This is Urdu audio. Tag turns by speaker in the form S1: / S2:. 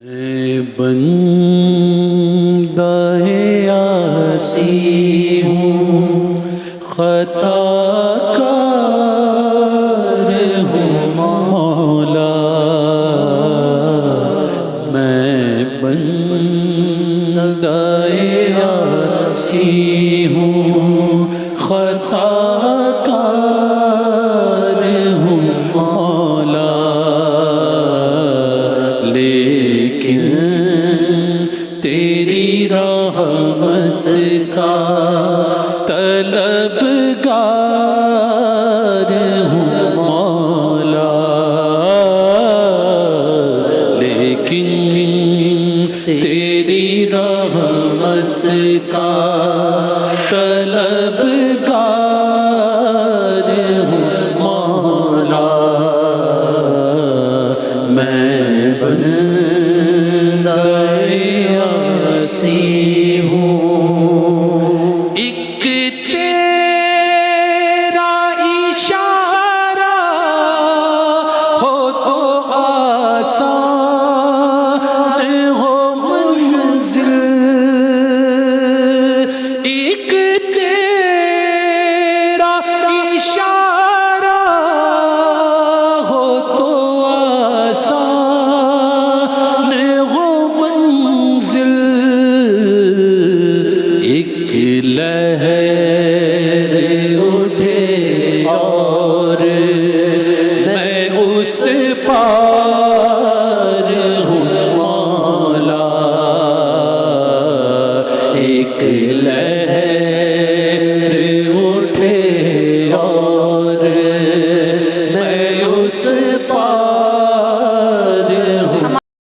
S1: اے بندہ عاصی ہوں، خطا کار ہوں مولا، میں بندہ عاصی ہوں، خطا کار ہوں مولا، لیکن تیری رحمت کا طلبگار ہوں مولا، لیکن تیری رحمت کا